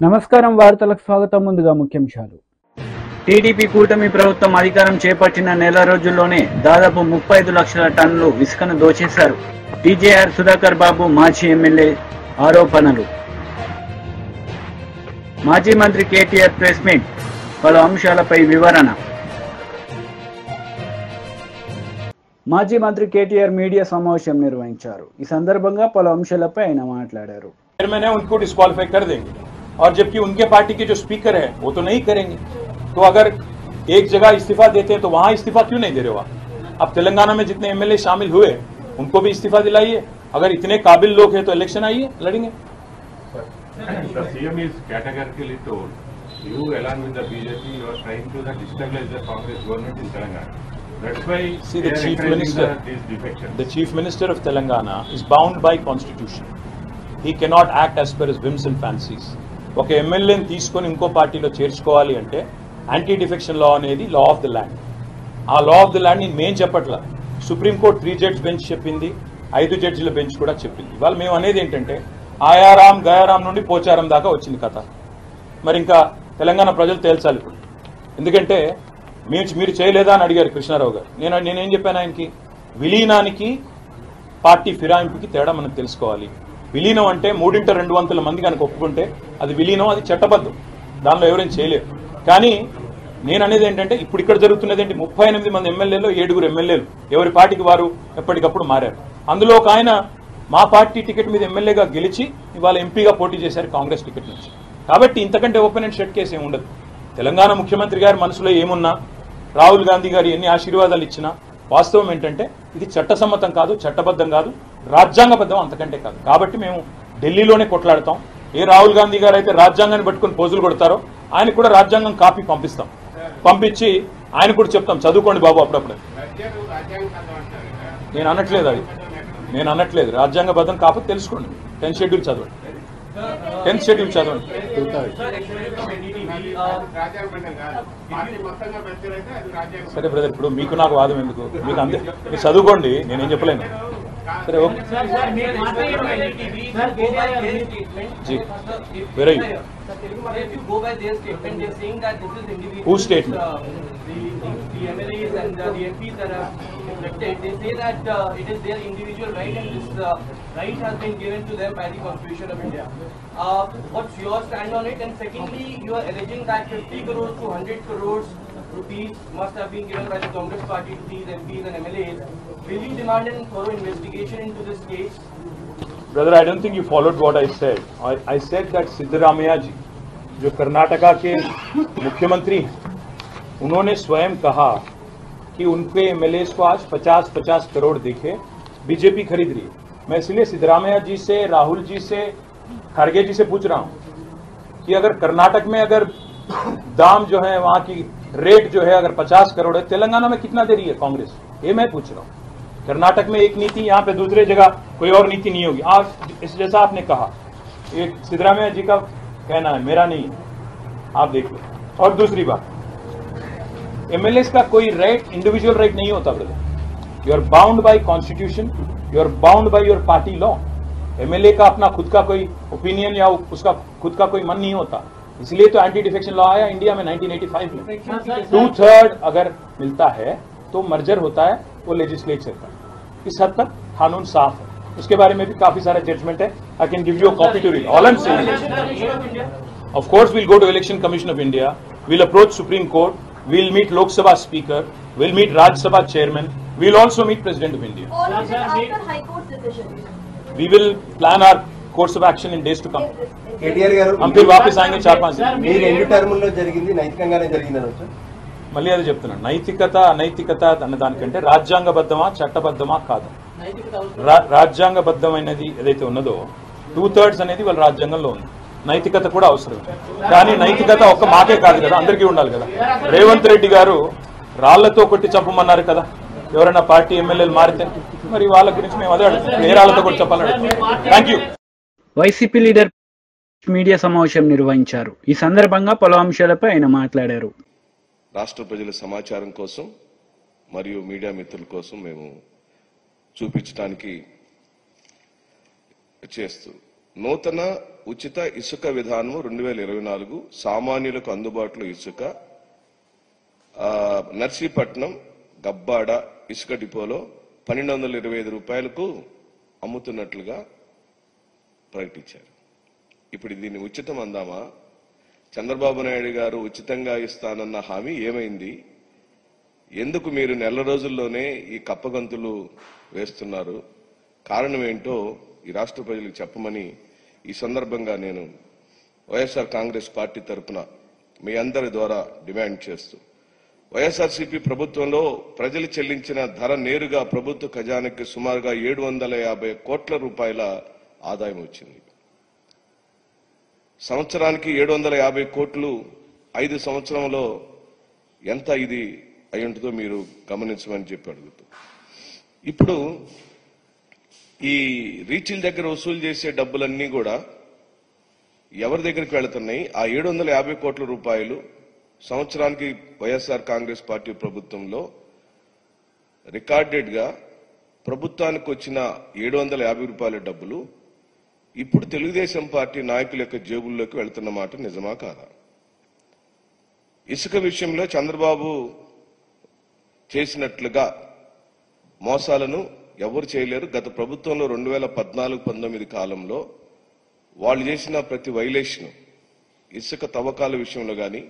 నమస్కారం వార్తలకు స్వాగతం. ముందుగా ముఖ్యాంశాలు. టీడీపీ కూటమి ప్రభుత్వం అధికారం చేపట్టిన నెల రోజుల్లోనే దాదాపు 35 లక్షల టన్నులు ఇసుకను దోచేశారు. టీజేఆర్ సుధాకర్ బాబు మాజీ ఎమ్మెల్యే ఆరోపణలు. మాజీ మంత్రి కేటీఆర్ ప్రెస్ మీట్, పలు అంశాలపై వివరణ. మాజీ మంత్రి కేటీఆర్ మీడియా సమావేశం నిర్వహించారు. ఈ సందర్భంగా పలు అంశాలపై ఆయన మాట్లాడారు. और जबकि उनके पार्टी के जो स्पीकर है वो तो नहीं करेंगे, तो अगर एक जगह इस्तीफा देते हैं तो वहां इस्तीफा क्यों नहीं दे रहे हो आप? अब तेलंगाना में जितने एमएलए शामिल हुए उनको भी इस्तीफा दिलाइए. अगर इतने काबिल लोग हैं तो इलेक्शन आइए, लड़ेंगे. The CM is categorically told, you along with the BJP, you are trying to destabilize the Congress government in Telangana. That's why See, the chief minister of Telangana is bound by constitution. He cannot act as per his whims and fancies. ఒక ఎమ్మెల్యేని తీసుకొని ఇంకో పార్టీలో చేర్చుకోవాలి అంటే anti defection law అనేది law of the land. ఆ law of the land మేం చెప్పట్లా, సుప్రీంకోర్టు 3 జడ్జ్ బెంచ్ చెప్పింది, 5 జడ్జిల బెంచ్ కూడా చెప్పింది. వాళ్ళు మేము అనేది ఏంటంటే ఆయారాం గయారాం నుండి పోచారం దాకా వచ్చింది కథ. మరి ఇంకా తెలంగాణ ప్రజలు తేల్చాలి ఇప్పుడు. ఎందుకంటే మీరు చేయలేదా అని అడిగారు కృష్ణారావు గారు. నేనేం చెప్పాను ఆయనకి, విలీనానికి పార్టీ ఫిరాయింపుకి తేడా మనం తెలుసుకోవాలి. విలీనం అంటే 3/2 మంది కనుక ఒప్పుకుంటే అది విలీనం, అది చట్టబద్ధం, దానిలో ఎవరైనా చేయలేరు. కానీ నేను అనేది ఏంటంటే ఇప్పుడు ఇక్కడ జరుగుతున్నది ఏంటి, 38 మంది ఎమ్మెల్యేలు, 7 ఎమ్మెల్యేలు ఎవరి పార్టీకి వారు ఎప్పటికప్పుడు మారారు. అందులో ఒక ఆయన మా పార్టీ టికెట్ మీద ఎమ్మెల్యేగా గెలిచి ఇవాళ ఎంపీగా పోటీ చేశారు కాంగ్రెస్ టికెట్ నుంచి. కాబట్టి ఇంతకంటే ఓపెన్ అండ్ షట్ కేసు ఏమి ఉండదు. తెలంగాణ ముఖ్యమంత్రి గారి మనసులో ఏమున్నా, రాహుల్ గాంధీ గారు ఎన్ని ఆశీర్వాదాలు ఇచ్చినా వాస్తవం ఏంటంటే ఇది చట్టసమ్మతం కాదు, చట్టబద్ధం కాదు, రాజ్యాంగబద్ధం అంతకంటే కాదు. కాబట్టి మేము ఢిల్లీలోనే కొట్లాడతాం. ఏ రాహుల్ గాంధీ గారు అయితే రాజ్యాంగాన్ని పట్టుకుని పోజులు కొడతారో ఆయనకు కూడా రాజ్యాంగం కాపీ పంపిస్తాం. పంపించి ఆయన కూడా చెప్తాం చదువుకోండి బాబు అప్పుడప్పుడు. నేను అనట్లేదు రాజ్యాంగబద్ధం కాకపోతే తెలుసుకోండి. 10th షెడ్యూల్ చదవండి. సరే బ్రదర్, ఇప్పుడు మీకు నాకు వాదం ఎందుకు, మీకు అంతే, మీరు చదువుకోండి, నేనేం చెప్పలేను. సరే okay. Very who statement? The MLAs and the MPs that are elected, they say that it is their individual right and this right has been given to them by the Constitution of India. What's your stand on it? And secondly, you are alleging that 50 crores to 100 crores rupees must have been given by the Congress party to these MPs and MLAs. Will you demand a thorough investigation into this case? Brother, I don't think you followed what I said. I said that Siddaramaiah ji जो कर्नाटका के मुख्यमंत्री हैं, उन्होंने स्वयं कहा कि उनके MLAs को आज 50-50 करोड़ देके बीजेपी खरीद रही है. मैं इसलिए सिद्धरामैया जी से, राहुल जी से, खड़गे जी से पूछ रहा हूं कि अगर कर्नाटक में अगर दाम जो है, वहां की रेट जो है अगर 50 करोड़ है, तेलंगाना में कितना दे रही है कांग्रेस? ये मैं पूछ रहा हूं. कर्नाटक में एक नीति, यहाँ पे दूसरे जगह कोई और नीति नहीं होगी. आज इस जैसा आपने कहा, ये सिद्धरामैया जी का कहना है, मेरा नहीं है, आप देख लो. और दूसरी बात, एमएलए का कोई राइट, इंडिविजुअल राइट नहीं होता brother. You are bound by constitution, you are bound by your party law. MLA का अपना खुद का कोई ओपिनियन या उसका खुद का कोई मन नहीं होता. इसलिए तो एंटी डिफेक्शन लॉ आया इंडिया में 1985 में. 2/3 अगर मिलता है तो मर्जर होता है वो लेजिस्लेचर का. इस हद तक कानून साफ है. उसके बारे में भी काफी सारा जजमेंट है. I can give you a copy to read. All I am saying, of course we'll go to Election Commission of India, we'll approach Supreme Court, we'll meet Lok Sabha Speaker, we'll meet Rajya Sabha Chairman, we'll also meet President of India. Or is it after High Court decision? We will plan our course of action in days to come. KTR గారు हम फिर वापस आएंगे 4-5 दिन. మీ 2 టర్ముల్లో జరిగింది నైతికంగానే జరిగిందని వచ్చా? మళ్ళీ అది చెప్తున్నాను, నైతికత అనైతికత అన్న దానికంటే రాజ్యాంగబద్ధమా చట్టబద్ధమా కాదు. రాజ్యాంగబద్ధమైనది ఏదైతే ఉన్నదో 2/3 అనేది వాళ్ళ రాజ్యాంగంలో ఉంది. నైతికత కూడా అవసరం. కానీ నైతికత ఒక్క మాకే కాదు కదా, అందరికీ ఉండాలి కదా. రేవంత్ రెడ్డి గారు రాళ్లతో కొట్టి చంపమన్నారు కదా ఎవరైనా పార్టీ ఎమ్మెల్యేలు మారితే, మరి వాళ్ళ గురించి మేము అదే అడుగుతాం, ఏ రాళ్లతో కొట్టి చెప్పాలని. Thank you. YCP leader media సమావేశం నిర్వహించారు. ఈ సందర్భంగా పలు అంశాలపై ఆయన మాట్లాడారు. రాష్ట్ర ప్రజల సమాచారం కోసం మరియు మీడియా మిత్రుల కోసం మేము చూపించడానికి చేస్తూ నూతన ఉచిత ఇసుక విధానం 2024 సామాన్యులకు అందుబాటులో ఇసుక నర్సీపట్నం గబ్బాడ ఇసుక డిపోలో 1225 రూపాయలకు అమ్ముతున్నట్లుగా ప్రకటించారు. ఇప్పుడు దీన్ని ఉచితం అందామా? చంద్రబాబు నాయుడు గారు ఉచితంగా ఇస్తానన్న హామీ ఏమైంది? ఎందుకు మీరు నెల రోజుల్లోనే ఈ కప్పగంతులు వేస్తున్నారు? కారణం ఏంటో ఈ రాష్ట్ర ప్రజలకు చెప్పమని ఈ సందర్భంగా నేను వైఎస్ఆర్ కాంగ్రెస్ పార్టీ తరఫున మీ అందరి ద్వారా డిమాండ్ చేస్తూ, వైఎస్ఆర్సీపీ ప్రభుత్వంలో ప్రజలు చెల్లించిన ధర నేరుగా ప్రభుత్వ ఖజానాకి సుమారుగా 750 కోట్ల రూపాయల ఆదాయం వచ్చింది. సంవత్సరానికి 750 కోట్లు 5 సంవత్సరంలో ఎంత ఇది అయి ఉంటుందో మీరు గమనించమని చెప్పి అడుగుతూ, ఇప్పుడు ఈ రీచిల దగ్గర వసూలు చేసే డబ్బులన్నీ కూడా ఎవరి దగ్గరికి వెళుతున్నాయి? ఆ 750 కోట్ల రూపాయలు సంవత్సరానికి వైఎస్ఆర్ కాంగ్రెస్ పార్టీ ప్రభుత్వంలో రికార్డెడ్ గా ప్రభుత్వానికి వచ్చిన 750 రూపాయల డబ్బులు ఇప్పుడు తెలుగుదేశం పార్టీ నాయకుల యొక్క జేబుల్లోకి వెళ్తున్న మాట నిజమా కాదా? ఇసుక విషయంలో చంద్రబాబు చేసినట్లుగా మోసాలను ఎవరు చేయలేరు. గత ప్రభుత్వంలో 2014-19 కాలంలో వాళ్ళు చేసిన ప్రతి వైలేషన్, ఇసుక తవ్వకాల విషయంలో గాని,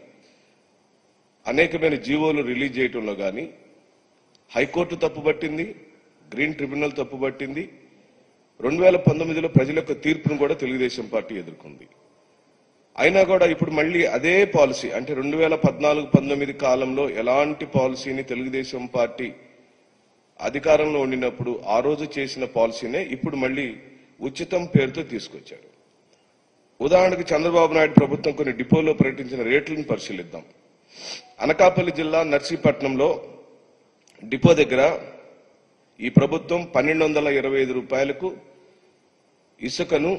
అనేకమైన జీవోలు రిలీజ్ చేయడంలో గాని హైకోర్టు తప్పుపట్టింది, గ్రీన్ ట్రిబ్యునల్ తప్పుపట్టింది. 2019లో ప్రజల యొక్క తీర్పును కూడా తెలుగుదేశం పార్టీ ఎదుర్కొంది. అయినా కూడా ఇప్పుడు మళ్ళీ అదే పాలసీ, అంటే 2014-19 కాలంలో ఎలాంటి పాలసీని తెలుగుదేశం పార్టీ అధికారంలో ఉండినప్పుడు ఆ రోజు చేసిన పాలసీనే ఇప్పుడు మళ్ళీ ఉచితం పేరుతో తీసుకొచ్చారు. ఉదాహరణకు చంద్రబాబు నాయుడు ప్రభుత్వం కొన్ని డిపోలో ప్రకటించిన రేట్లను పరిశీలిద్దాం. అనకాపల్లి జిల్లా నర్సీపట్నంలో డిపో దగ్గర ఈ ప్రభుత్వం 1225 రూపాయలకు ఇసుకను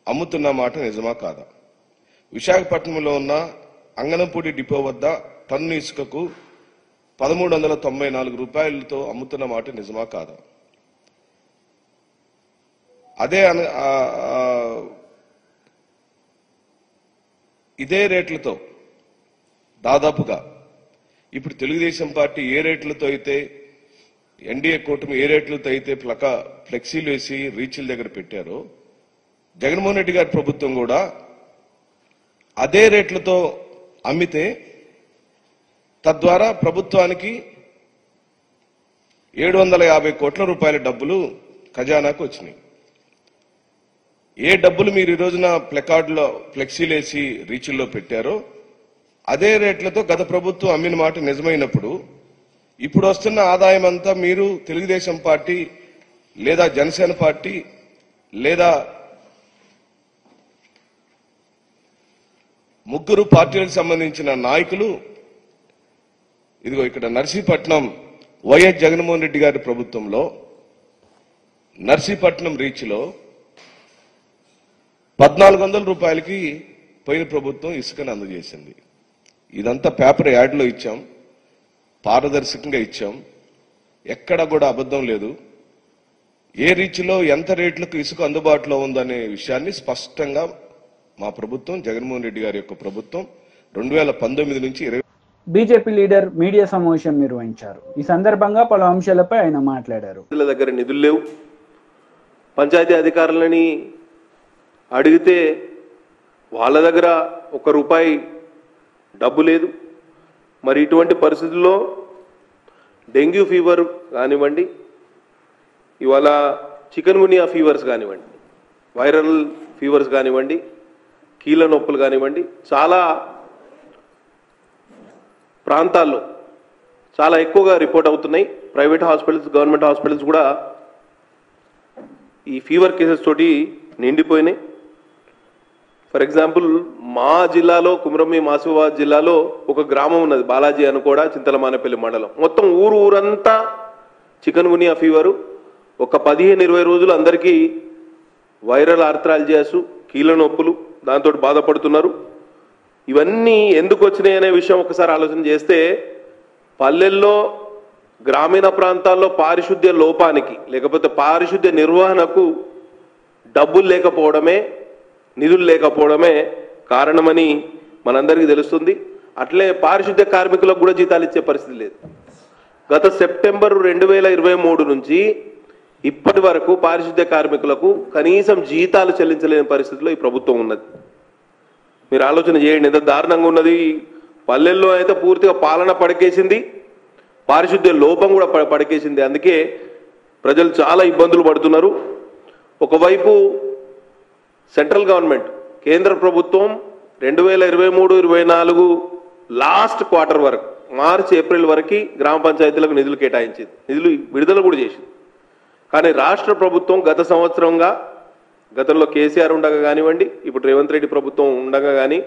అమ్ముతున్న మాట నిజమా కాదా? విశాఖపట్నంలో ఉన్న అంగనంపూడి డిపో వద్ద టన్ను ఇసుకకు 1394 రూపాయలతో అమ్ముతున్న మాట నిజమా కాదా? ఇదే రేట్లతో దాదాపుగా ఇప్పుడు తెలుగుదేశం పార్టీ ఏ రేట్లతో అయితే, ఎన్డీఏ కూటమి ఏ రేట్లతో అయితే ఫ్లెక్సీలు వేసి రీచ్ల దగ్గర పెట్టారో, జగన్మోహన్ రెడ్డి గారి ప్రభుత్వం కూడా అదే రేట్లతో అమ్మితే తద్వారా ప్రభుత్వానికి 750 కోట్ల రూపాయల డబ్బులు ఖజానాకు వచ్చినాయి. ఏ డబ్బులు మీరు ఈ రోజున ప్లకార్డులో ఫ్లెక్సీలేసి రీచ్ల్లో పెట్టారో అదే రేట్లతో గత ప్రభుత్వం అమ్మిన మాట నిజమైనప్పుడు ఇప్పుడు వస్తున్న ఆదాయం అంతా మీరు తెలుగుదేశం పార్టీ లేదా జనసేన పార్టీ లేదా ముగ్గురు పార్టీలకు సంబంధించిన నాయకులు ఇదిగో ఇక్కడ నర్సీపట్నం వైఎస్ జగన్మోహన్ రెడ్డి గారి ప్రభుత్వంలో నర్సీపట్నం రీచ్లో 1400 రూపాయలకి పోయిన ప్రభుత్వం ఇసుకను అందజేసింది. ఇదంతా పేపర్ యాడ్లో ఇచ్చాం, పారదర్శకంగా ఇచ్చాం, ఎక్కడ కూడా అబద్ధం లేదు. ఏ రీచ్లో ఎంత రేట్లకు ఇసుక అందుబాటులో ఉందనే విషయాన్ని స్పష్టంగా మా ప్రభుత్వం, జగన్మోహన్ రెడ్డి గారి యొక్క ప్రభుత్వం 2019 నుంచి 20 బీజేపీ లీడర్ మీడియా సమావేశం నిర్వహించారు. ఈ సందర్భంగా పలు అంశాలపై ఆయన మాట్లాడారు. దగ్గర నిధులు లేవు, పంచాయతీ అధికారులని అడిగితే వాళ్ళ దగ్గర ₹1 డబ్బు లేదు. మరి ఇటువంటి పరిస్థితుల్లో డెంగ్యూ ఫీవర్ కానివ్వండి, ఇవాళ చికెన్ గునియా ఫీవర్స్ కానివ్వండి, వైరల్ ఫీవర్స్ కానివ్వండి, కీళ్ళ నొప్పులు కానివ్వండి, చాలా ప్రాంతాల్లో చాలా ఎక్కువగా రిపోర్ట్ అవుతున్నాయి. ప్రైవేట్ హాస్పిటల్స్, గవర్నమెంట్ హాస్పిటల్స్ కూడా ఈ ఫీవర్ కేసెస్ తోటి నిండిపోయినాయి. ఫర్ ఎగ్జాంపుల్ మా జిల్లాలో, కుమ్రమి మాసిఫాబాద్ జిల్లాలో ఒక గ్రామం ఉన్నది, బాలాజీ అని కూడా, చింతలమానేపల్లి మండలం. మొత్తం ఊరంతా చికెన్ గునియా ఫీవరు. ఒక 15-20 రోజులు అందరికీ వైరల్ ఆర్థరాలజియాస్, కీళ్ళ నొప్పులు, దాంతో బాధపడుతున్నారు. ఇవన్నీ ఎందుకు వచ్చినాయి అనే విషయం ఒకసారి ఆలోచన చేస్తే, పల్లెల్లో, గ్రామీణ ప్రాంతాల్లో పారిశుద్ధ్య లోపానికి లేకపోతే పారిశుద్ధ్య నిర్వహణకు డబ్బులు లేకపోవడమే, నిధులు లేకపోవడమే కారణమని మనందరికీ తెలుస్తుంది. అట్లే పారిశుద్ధ్య కార్మికులకు కూడా జీతాలు ఇచ్చే పరిస్థితి లేదు. గత సెప్టెంబర్ 2023 నుంచి ఇప్పటి వరకు పారిశుద్ధ్య కార్మికులకు కనీసం జీతాలు చెల్లించలేని పరిస్థితిలో ఈ ప్రభుత్వం ఉన్నది. మీరు ఆలోచన చేయండి, ఎంత దారుణంగా ఉన్నది. పల్లెల్లో అయితే పూర్తిగా పాలన పడకేసింది, పారిశుద్ధ్య లోపం కూడా పడకేసింది. అందుకే ప్రజలు చాలా ఇబ్బందులు పడుతున్నారు. ఒకవైపు సెంట్రల్ గవర్నమెంట్, కేంద్ర ప్రభుత్వం 2023-24 లాస్ట్ క్వార్టర్ వరకు, మార్చి ఏప్రిల్ వరకు గ్రామ పంచాయతీలకు నిధులు కేటాయించింది, నిధులు విడుదల కూడా చేసింది. కానీ రాష్ట్ర ప్రభుత్వం గత సంవత్సరంగా, గతంలో కేసీఆర్ ఉండగా కానివ్వండి, ఇప్పుడు రేవంత్ రెడ్డి ప్రభుత్వం ఉండగా కానీ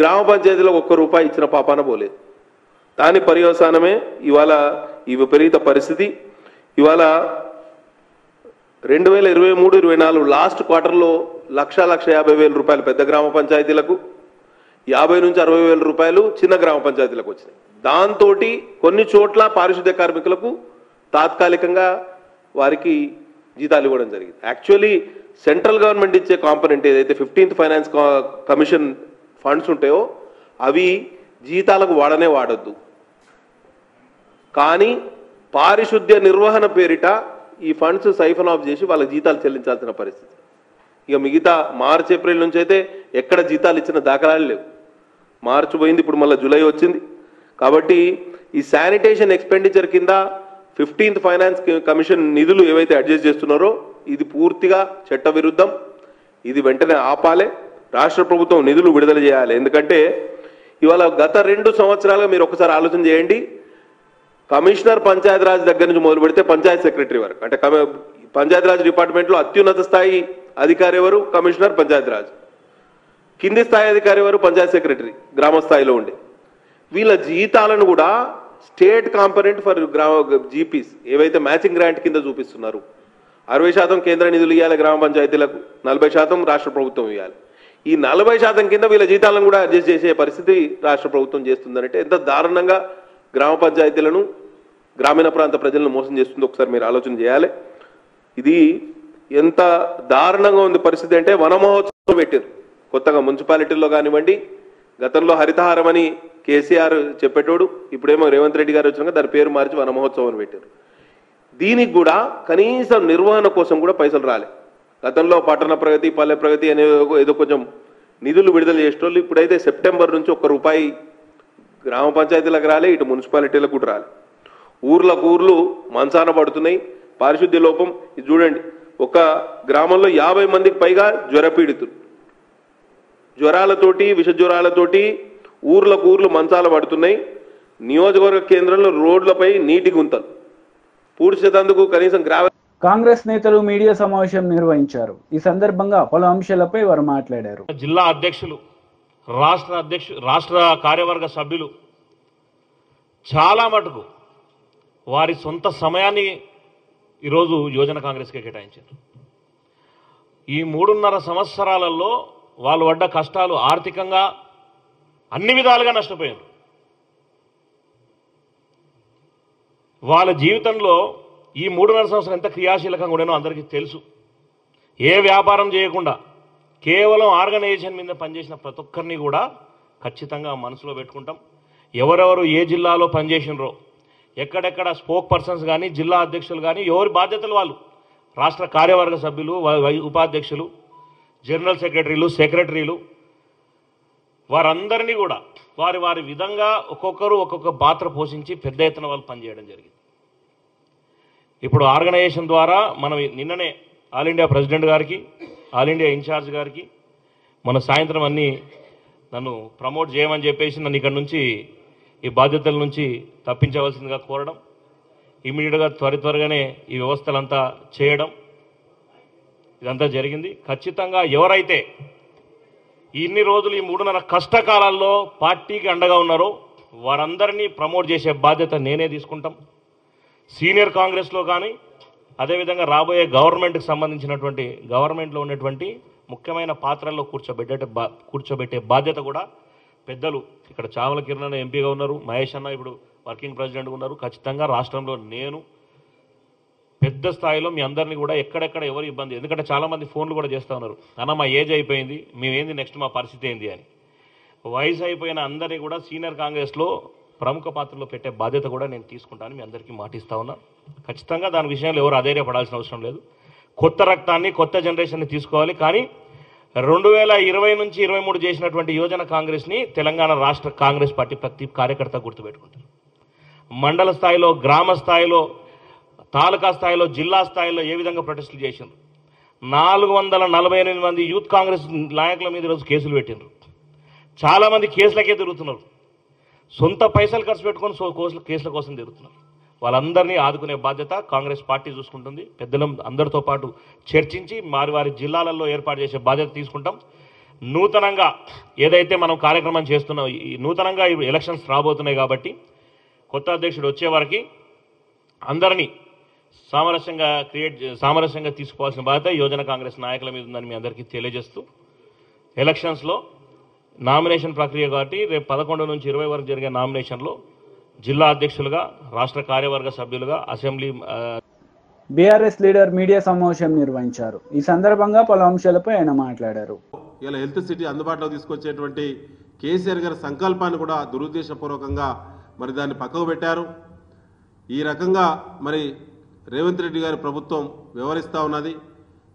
గ్రామ పంచాయతీలకు ₹1 ఇచ్చిన పాపాన పోలేదు. దాని పర్యవసానమే ఇవాళ ఈ విపరీత పరిస్థితి. ఇవాళ 2023-24 లాస్ట్ క్వార్టర్లో ₹1,50,000 పెద్ద గ్రామ పంచాయతీలకు, 50 నుంచి 60,000 రూపాయలు చిన్న గ్రామ పంచాయతీలకు వచ్చినాయి. దాంతో కొన్ని చోట్ల పారిశుద్ధ్య కార్మికులకు తాత్కాలికంగా వారికి జీతాలు ఇవ్వడం జరిగింది. యాక్చువల్లీ సెంట్రల్ గవర్నమెంట్ ఇచ్చే కాంపనెంట్ ఏదైతే 15th ఫైనాన్స్ కమిషన్ ఫండ్స్ ఉంటాయో అవి జీతాలకు వాడొద్దు. కానీ పారిశుద్ధ్య నిర్వహణ పేరిట ఈ ఫండ్స్ సైఫన్ ఆఫ్ చేసి వాళ్ళకి జీతాలు చెల్లించాల్సిన పరిస్థితి. ఇక మిగతా మార్చి ఏప్రిల్ నుంచి అయితే ఎక్కడ జీతాలు ఇచ్చిన దాఖలాలు లేవు. మార్చి పోయింది, ఇప్పుడు మళ్ళీ జూలై వచ్చింది. కాబట్టి ఈ శానిటేషన్ ఎక్స్పెండిచర్ కింద 15th ఫైనాన్స్ కమిషన్ నిధులు ఏవైతే అడ్జస్ట్ చేస్తున్నారో ఇది పూర్తిగా చట్ట విరుద్ధం. ఇది వెంటనే ఆపాలే. రాష్ట్ర ప్రభుత్వం నిధులు విడుదల చేయాలి. ఎందుకంటే ఇవాళ గత 2 సంవత్సరాలుగా మీరు ఒకసారి ఆలోచన చేయండి. కమిషనర్ పంచాయతీరాజ్ దగ్గర నుంచి మొదలు పెడితే పంచాయత్ సెక్రటరీ వరకు, అంటే పంచాయతీరాజ్ డిపార్ట్మెంట్లో అత్యున్నత స్థాయి అధికారి ఎవరు? కమిషనర్ పంచాయతీరాజ్. కింది స్థాయి అధికారి ఎవరు? పంచాయత్ సెక్రటరీ, గ్రామ స్థాయిలో ఉండే. వీళ్ళ జీతాలను కూడా స్టేట్ కాంపనెంట్ ఫర్ జీపీస్ ఏవైతే మ్యాచింగ్ గ్రాంట్ కింద చూపిస్తున్నారు. 60% కేంద్ర నిధులు ఇవ్వాలి గ్రామ పంచాయతీలకు, 40% రాష్ట్ర ప్రభుత్వం ఇవ్వాలి. ఈ 40% కింద వీళ్ళ జీతాలను కూడా అడ్జస్ట్ చేసే పరిస్థితి రాష్ట్ర ప్రభుత్వం చేస్తుందంటే ఎంత దారుణంగా గ్రామ పంచాయతీలను, గ్రామీణ ప్రాంత ప్రజలను మోసం చేస్తుందో ఒకసారి మీరు ఆలోచన చేయాలి. ఇది ఎంత దారుణంగా ఉంది పరిస్థితి అంటే, వన మహోత్సవం పెట్టారు కొత్తగా మున్సిపాలిటీల్లో కానివ్వండి. గతంలో హరితహారం అని కేసీఆర్ చెప్పేటోడు, ఇప్పుడేమో రేవంత్ రెడ్డి గారు వచ్చినాక దాని పేరు మార్చి వన మహోత్సవం అని పెట్టారు. దీనికి కూడా కనీసం నిర్వహణ కోసం కూడా పైసలు రాలే. గతంలో పట్టణ ప్రగతి, పల్లె ప్రగతి అనే ఏదో కొంచెం నిధులు విడుదల చేసేటోళ్ళు ఇప్పుడైతే సెప్టెంబర్ నుంచి ₹1 గ్రామ పంచాయతీలకు రాలే, ఇటు మున్సిపాలిటీలకు కూడా రాలే. ఊర్లకు ఊర్లు మంచాన పడుతున్నాయి. పారిశుద్ధ్య లోపం ఇది చూడండి, ఒక గ్రామంలో 50 మందికి పైగా జ్వరపీడితులు, జ్వరాలతోటి, విష జ్వరాలతోటి ఊర్లకు ఊర్లు మంచాల పడుతున్నాయి. నియోజకవర్గ కేంద్రంలో రోడ్లపై నీటి గుంతలు పూడ్చేందుకు కనీసం కాంగ్రెస్ నేతలు మీడియా సమావేశం నిర్వహించారు. ఈ సందర్భంగా పలు అంశాలపై వారు మాట్లాడారు. జిల్లా అధ్యక్షులు, రాష్ట్ర కార్యవర్గ సభ్యులు చాలా మటుకు వారి సొంత సమయాన్ని ఈరోజు యువజన కాంగ్రెస్కే కేటాయించారు. ఈ 3.5 సంవత్సరాలలో వాళ్ళు పడ్డ కష్టాలు, ఆర్థికంగా అన్ని విధాలుగా నష్టపోయారు. వాళ్ళ జీవితంలో ఈ 3.5 సంవత్సరాలు ఎంత క్రియాశీలకంగా ఉండేనో అందరికీ తెలుసు. ఏ వ్యాపారం చేయకుండా కేవలం ఆర్గనైజేషన్ మీద పనిచేసిన ప్రతి ఒక్కరిని కూడా ఖచ్చితంగా మనసులో పెట్టుకుంటాం. ఎవరెవరు ఏ జిల్లాలో పనిచేసినరో, ఎక్కడెక్కడ స్పోక్ పర్సన్స్ కానీ, జిల్లా అధ్యక్షులు కానీ, ఎవరి బాధ్యతలు వాళ్ళు, రాష్ట్ర కార్యవర్గ సభ్యులు, ఉపాధ్యక్షులు, జనరల్ సెక్రటరీలు వారందరినీ కూడా వారి వారి విధంగా ఒక్కొక్కరు ఒక్కొక్క పాత్ర పోషించి పెద్ద ఎత్తున వాళ్ళు పనిచేయడం జరిగింది. ఇప్పుడు ఆర్గనైజేషన్ ద్వారా మనం నిన్ననే ఆల్ ఇండియా ప్రెసిడెంట్ గారికి, ఆల్ ఇండియా ఇన్ఛార్జ్ గారికి మన సాయంత్రం అన్నీ నన్ను ప్రమోట్ చేయమని చెప్పేసి నన్ను ఇక్కడ నుంచి ఈ బాధ్యతల నుంచి తప్పించవలసిందిగా కోరడం, ఇమీడియట్గా త్వరగానే ఈ వ్యవస్థలంతా చేయడం, ఇదంతా జరిగింది. ఖచ్చితంగా ఎవరైతే ఇన్ని రోజులు ఈ 3.5 కష్టకాలాల్లో పార్టీకి అండగా ఉన్నారో వారందరినీ ప్రమోట్ చేసే బాధ్యత నేనే తీసుకుంటాం. సీనియర్ కాంగ్రెస్లో కానీ, అదేవిధంగా రాబోయే గవర్నమెంట్కి సంబంధించినటువంటి గవర్నమెంట్లో ఉన్నటువంటి ముఖ్యమైన పాత్రల్లో కూర్చోబెట్టే బాధ్యత కూడా పెద్దలు, ఇక్కడ చామల కిరణ్ ఎంపీగా ఉన్నారు, మహేష్ అన్న ఇప్పుడు వర్కింగ్ ప్రెసిడెంట్గా ఉన్నారు. ఖచ్చితంగా రాష్ట్రంలో నేను పెద్ద స్థాయిలో మీ అందరినీ కూడా ఎక్కడెక్కడ ఎవరు ఇబ్బంది, ఎందుకంటే చాలామంది ఫోన్లు కూడా చేస్తూ ఉన్నారు, అన్న మా ఏజ్ అయిపోయింది, మేమేంది నెక్స్ట్ మా పరిస్థితి ఏంది అని. వయసు అయిపోయిన అందరినీ కూడా సీనియర్ కాంగ్రెస్లో ప్రముఖ పాత్రలో పెట్టే బాధ్యత కూడా నేను తీసుకుంటాను, మీ అందరికీ మాటిస్తా ఉన్నా. ఖచ్చితంగా దాని విషయంలో ఎవరు అధైర్యపడాల్సిన అవసరం లేదు. కొత్త రక్తాన్ని కొత్త జనరేషన్ని తీసుకోవాలి. కానీ 2020 నుంచి 23 చేసినటువంటి యువజన కాంగ్రెస్ని తెలంగాణ రాష్ట్ర కాంగ్రెస్ పార్టీ ప్రతి కార్యకర్త గుర్తుపెట్టుకుంటారు. మండల స్థాయిలో, గ్రామ స్థాయిలో, తాలూకా స్థాయిలో, జిల్లా స్థాయిలో ఏ విధంగా ప్రొటెస్టులు చేసిండ్రు. 448 మంది యూత్ కాంగ్రెస్ నాయకుల మీద ఈరోజు కేసులు పెట్టిండ్రు. చాలామంది కేసులకే తిరుగుతున్నారు, సొంత పైసలు ఖర్చు పెట్టుకొని కేసుల కోసం తిరుగుతున్నారు. వాళ్ళందరినీ ఆదుకునే బాధ్యత కాంగ్రెస్ పార్టీ చూసుకుంటుంది. పెద్దలం అందరితో పాటు చర్చించి వారి జిల్లాలలో ఏర్పాటు చేసే బాధ్యత తీసుకుంటాం. నూతనంగా ఏదైతే మనం కార్యక్రమం చేస్తున్నాం, ఈ నూతనంగా ఎలక్షన్స్ రాబోతున్నాయి కాబట్టి కొత్త అధ్యక్షుడు వచ్చే వరకు అందరినీ సామరస్యంగా తీసుకోవాల్సిన బాధ్యత యువజన కాంగ్రెస్ నాయకుల మీద ఉందని మీ అందరికీ తెలియజేస్తూ, ఎలక్షన్స్లో నామినేషన్ ప్రక్రియ కాబట్టి రేపు 11 నుంచి 20 వరకు జరిగే నామినేషన్లో జిల్లా అధ్యక్షులుగా, రాష్ట్ర కార్యవర్గ సభ్యులుగా, అసెంబ్లీ బీఆర్ఎస్ లీడర్ మీడియా సమావేశం నిర్వహించారు. ఈ సందర్భంగా పలు అంశాలపై ఆయన మాట్లాడారు. ఇలా హెల్త్ సిటీ అందుబాటులో తీసుకొచ్చేటువంటి కేసీఆర్ గారి సంకల్పాన్ని కూడా దురుద్దేశపూర్వకంగా మరి దాన్ని పక్కకు పెట్టారు. ఈ రకంగా మరి రేవంత్ రెడ్డి గారి ప్రభుత్వం వ్యవహరిస్తూ ఉన్నది.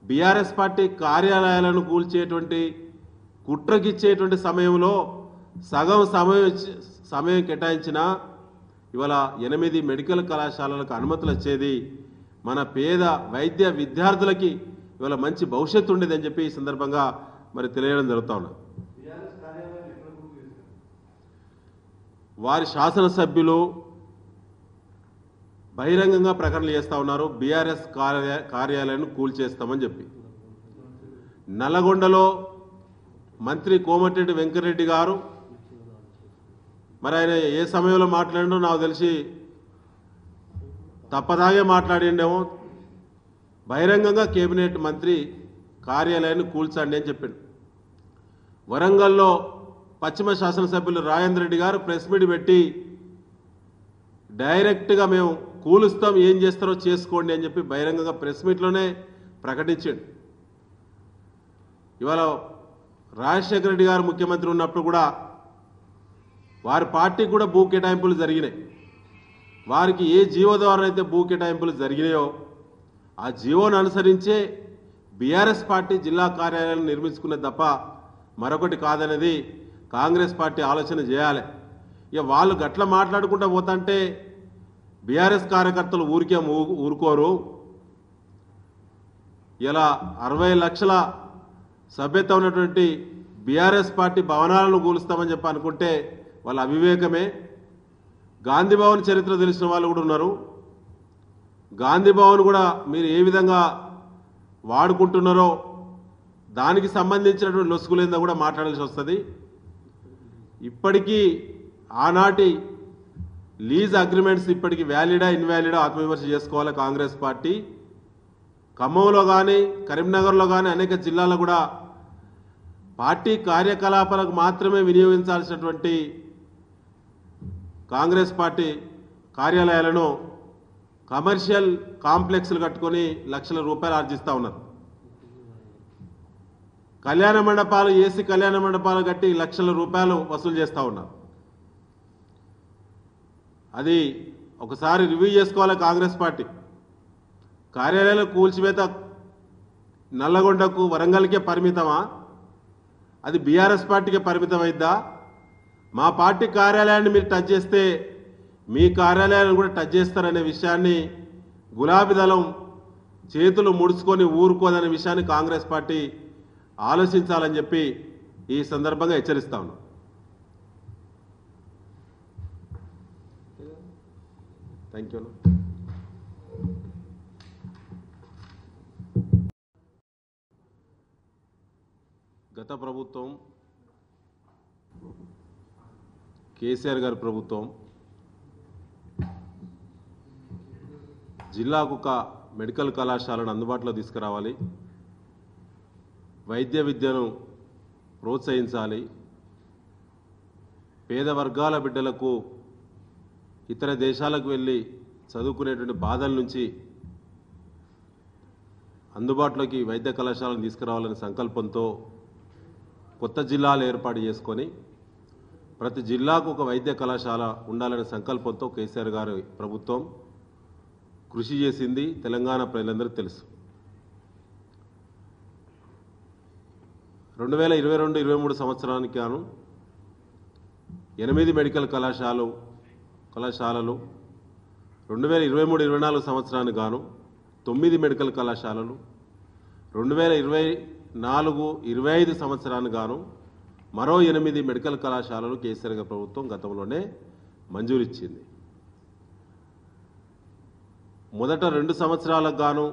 బీఆర్ఎస్ పార్టీ కార్యాలయాలను కూల్చేటువంటి కుట్రకిచ్చేటువంటి సమయంలో సగం సమయం కేటాయించిన ఇవాళ 8 మెడికల్ కళాశాలలకు అనుమతులు వచ్చేది. మన పేద వైద్య విద్యార్థులకి ఇవాళ మంచి భవిష్యత్తు ఉండేదని చెప్పి ఈ సందర్భంగా మరి తెలియడం జరుగుతూ ఉన్నది. వారి శాసనసభ్యులు బహిరంగంగా ప్రకటనలు చేస్తూ ఉన్నారు, బీఆర్ఎస్ కార్యాలయాన్ని కూల్చేస్తామని చెప్పి. నల్లగొండలో మంత్రి కోమటిరెడ్డి వెంకటరెడ్డి గారు మరి ఆయన ఏ సమయంలో మాట్లాడిండో నాకు తెలిసి తప్పదాగే మాట్లాడిండేమో. బహిరంగంగా కేబినెట్ మంత్రి కార్యాలయాన్ని కూల్చండి అని చెప్పిండు. వరంగల్లో పశ్చిమ శాసనసభ్యులు రాజేంద్ర రెడ్డి గారు ప్రెస్ మీట్ పెట్టి డైరెక్ట్గా మేము కూలుస్తాం, ఏం చేస్తారో చేసుకోండి అని చెప్పి బహిరంగంగా ప్రెస్ మీట్లోనే ప్రకటించాడు. ఇవాళ రాజశేఖర రెడ్డి గారు ముఖ్యమంత్రి ఉన్నప్పుడు కూడా వారి పార్టీకి కూడా భూ కేటాయింపులు జరిగినాయి. వారికి ఏ జీవో ద్వారా అయితే భూ కేటాయింపులు జరిగినాయో ఆ జీవోను అనుసరించే బీఆర్ఎస్ పార్టీ జిల్లా కార్యాలయాలను నిర్మించుకున్నది తప్ప మరొకటి కాదనేది కాంగ్రెస్ పార్టీ ఆలోచన చేయాలి. ఇక వాళ్ళు గట్ల మాట్లాడుకుంటూ పోతుంటే బీఆర్ఎస్ కార్యకర్తలు ఊరుకోరు. ఇలా 60 లక్షల సభ్యత ఉన్నటువంటి బీఆర్ఎస్ పార్టీ భవనాలను కూలుస్తామని చెప్పి అనుకుంటే వాళ్ళ అవివేకమే. గాంధీ భవన్ చరిత్ర తెలిసిన వాళ్ళు కూడా ఉన్నారు. గాంధీ భవన్ కూడా మీరు ఏ విధంగా వాడుకుంటున్నారో దానికి సంబంధించినటువంటి లొసుగులేందో కూడా మాట్లాడాల్సి వస్తుంది. ఇప్పటికీ ఆనాటి లీజ్ అగ్రిమెంట్స్ ఇప్పటికీ వ్యాలిడా ఇన్వాలిడా ఆత్మవిమర్శ చేసుకోవాలి కాంగ్రెస్ పార్టీ. ఖమ్మంలో కానీ కరీంనగర్లో కానీ అనేక జిల్లాల్లో కూడా పార్టీ కార్యకలాపాలకు మాత్రమే వినియోగించాల్సినటువంటి కాంగ్రెస్ పార్టీ కార్యాలయాలను కమర్షియల్ కాంప్లెక్స్లు కట్టుకొని లక్షల రూపాయలు ఆర్జిస్తూ ఉన్నారు. కళ్యాణ మండపాలు, ఏసీ కళ్యాణ మండపాలు కట్టి లక్షల రూపాయలు వసూలు చేస్తూ ఉన్నారు. అది ఒకసారి రివ్యూ చేసుకోవాలి కాంగ్రెస్ పార్టీ. కార్యాలయాల కూల్చివేత నల్లగొండకు, వరంగల్కే పరిమితమా? అది బీఆర్ఎస్ పార్టీకే పరిమితం అయిద్దా? మా పార్టీ కార్యాలయాన్ని మీరు టచ్ చేస్తే మీ కార్యాలయాన్ని కూడా టచ్ చేస్తారనే విషయాన్ని గులాబీ దళం చేతులు ముడుచుకొని ఊరుకోదనే విషయాన్ని కాంగ్రెస్ పార్టీ ఆలోచించాలని చెప్పి ఈ సందర్భంగా హెచ్చరిస్తా ఉన్నాం. Thank you. గత ప్రభుత్వం, కేసీఆర్ గారి ప్రభుత్వం జిల్లాకు ఒక మెడికల్ కళాశాలను అందుబాటులో తీసుకురావాలి, వైద్య విద్యను ప్రోత్సహించాలి, పేద వర్గాల బిడ్డలకు ఇతర దేశాలకు వెళ్ళి చదువుకునేటువంటి బాధల నుంచి అందుబాటులోకి వైద్య కళాశాలను తీసుకురావాలనే సంకల్పంతో కొత్త జిల్లాలు ఏర్పాటు చేసుకొని ప్రతి జిల్లాకు ఒక వైద్య కళాశాల ఉండాలనే సంకల్పంతో కేసీఆర్ గారి ప్రభుత్వం కృషి చేసింది. తెలంగాణ ప్రజలందరికీ తెలుసు. 2022-23 సంవత్సరానికి గాను 8 మెడికల్ కళాశాలలు 2023-24 సంవత్సరానికి గాను 9 మెడికల్ కళాశాలలు 2024-25 సంవత్సరానికి గాను మరో 8 మెడికల్ కళాశాలలు కేసీఆర్ గారి ప్రభుత్వం గతంలోనే మంజూరు ఇచ్చింది. మొదట 2 సంవత్సరాలకు గాను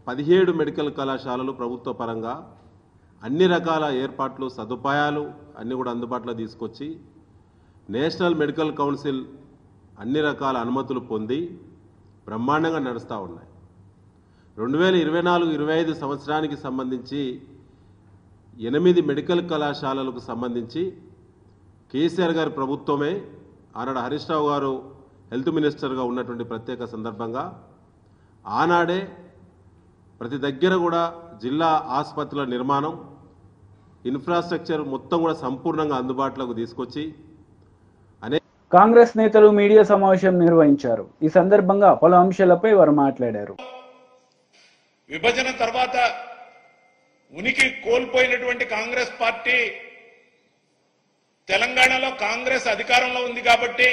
17 మెడికల్ కళాశాలలు ప్రభుత్వ పరంగా అన్ని రకాల ఏర్పాట్లు సదుపాయాలు అన్నీ కూడా అందుబాటులో తీసుకొచ్చి నేషనల్ మెడికల్ కౌన్సిల్ అన్ని రకాల అనుమతులు పొంది బ్రహ్మాండంగా నడుస్తూ ఉన్నాయి. 2024-25 సంవత్సరానికి సంబంధించి 8 మెడికల్ కళాశాలలకు సంబంధించి కేసీఆర్ గారి ప్రభుత్వమే ఆనాడు హరీష్ రావు గారు హెల్త్ మినిస్టర్గా ఉన్నటువంటి ప్రత్యేక సందర్భంగా ఆనాడే ప్రతి దగ్గర కూడా జిల్లా ఆసుపత్రుల నిర్మాణం ఇన్ఫ్రాస్ట్రక్చర్ మొత్తం కూడా సంపూర్ణంగా అందుబాటులోకి తీసుకొచ్చి కాంగ్రెస్ నేతలు మీడియా సమావేశం నిర్వహించారు. ఈ సందర్భంగా పలు అంశాలపై వారు మాట్లాడారు. విభజన తర్వాత ఉనికి కోల్పోయినటువంటి కాంగ్రెస్ పార్టీ తెలంగాణలో కాంగ్రెస్ అధికారంలో ఉంది కాబట్టి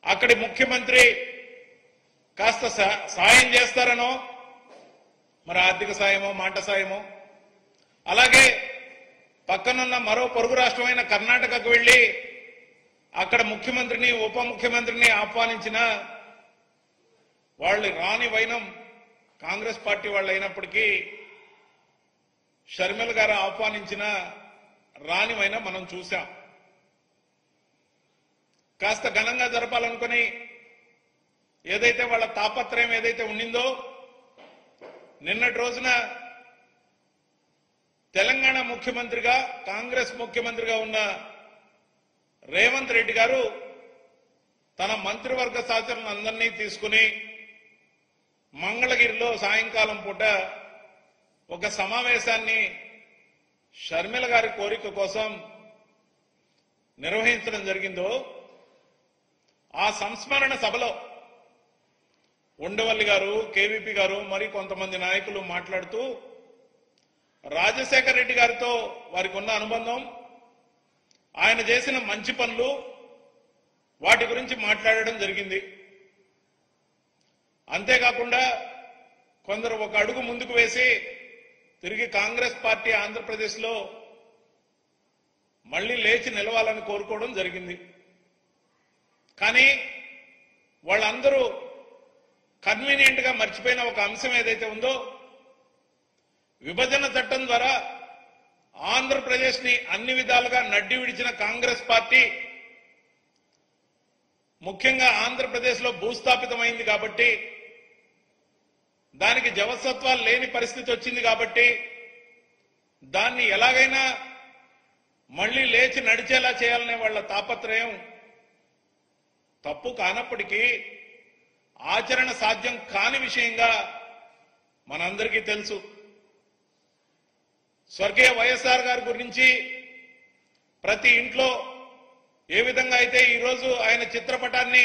అక్కడి ముఖ్యమంత్రి కాస్త సాయం చేస్తారనో మరి ఆర్థిక సాయమో మాట సాయమో అలాగే పక్కనున్న మరో పొరుగు రాష్ట్రమైన కర్ణాటకకు వెళ్లి అక్కడ ముఖ్యమంత్రిని ఉప ముఖ్యమంత్రిని ఆహ్వానించిన వాళ్ళు రాని వైనం కాంగ్రెస్ పార్టీ వాళ్ళు అయినప్పటికీ షర్మిల గారు ఆహ్వానించిన రాని వైనం మనం చూశాం. కాస్త ఘనంగా జరపాలనుకుని ఏదైతే వాళ్ళ తాపత్రయం ఏదైతే ఉండిందో నిన్నటి రోజున తెలంగాణ ముఖ్యమంత్రిగా కాంగ్రెస్ ముఖ్యమంత్రిగా ఉన్న రేవంత్ రెడ్డి గారు తన మంత్రివర్గ సహచరులను అందరినీ తీసుకుని మంగళగిరిలో సాయంకాలం పూట ఒక సమావేశాన్ని షర్మిల గారి కోరిక కోసం నిర్వహించడం జరిగిందో ఆ సంస్మరణ సభలో ఉండవల్లి గారు కేవీపీ గారు మరి కొంతమంది నాయకులు మాట్లాడుతూ రాజశేఖర రెడ్డి గారితో వారికి ఉన్న అనుబంధం ఆయన చేసిన మంచి పనులు వాటి గురించి మాట్లాడడం జరిగింది. అంతేకాకుండా కొందరు ఒక అడుగు ముందుకు వేసి తిరిగి కాంగ్రెస్ పార్టీ ఆంధ్రప్రదేశ్లో మళ్లీ లేచి నిలవాలని కోరుకోవడం జరిగింది. కానీ వాళ్ళందరూ కన్వీనియంట్ గా మర్చిపోయిన ఒక అంశం ఏదైతే ఉందో విభజన చట్టం ద్వారా ఆంధ్రప్రదేశ్ ని అన్ని విధాలుగా నడ్డి విడిచిన కాంగ్రెస్ పార్టీ ముఖ్యంగా ఆంధ్రప్రదేశ్ లో భూస్థాపితమైంది కాబట్టి దానికి జవసత్వాలు లేని పరిస్థితి వచ్చింది కాబట్టి దాన్ని ఎలాగైనా మళ్లీ లేచి నడిచేలా చేయాలనే వాళ్ళ తాపత్రయం తప్పు కానప్పటికీ ఆచరణ సాధ్యం కాని విషయంగా మనందరికీ తెలుసు. స్వర్గీయ వైఎస్ఆర్ గారి గురించి ప్రతి ఇంట్లో ఏ విధంగా అయితే ఈరోజు ఆయన చిత్రపటాన్ని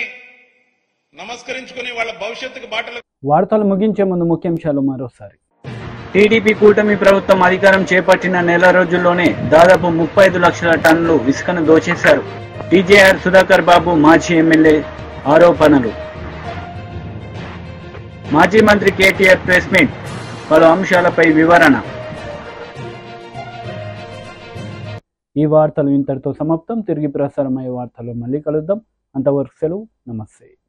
నమస్కరించుకుని వాళ్ళ భవిష్యత్తుకు బాటలు. వార్తలు ముగించే ముందు ముఖ్యాంశాలు మరోసారి. టీడీపీ కూటమి ప్రభుత్వం అధికారం చేపట్టిన నెల రోజుల్లోనే దాదాపు 35 లక్షల టన్నులు ఇసుకను దోచేశారు. టీజేఆర్ సుధాకర్ బాబు మాజీ ఎమ్మెల్యే ఆరోపణలు. మాజీ మంత్రి కేటీఆర్ ప్రెస్ మీట్, పలు అంశాలపై వివరణ. ఈ వార్తలు ఇంతటితో సమాప్తం. తిరిగి ప్రసారమయ్యే వార్తలు మళ్ళీ కలుద్దాం. అంతవరకు సెలవు. నమస్తే.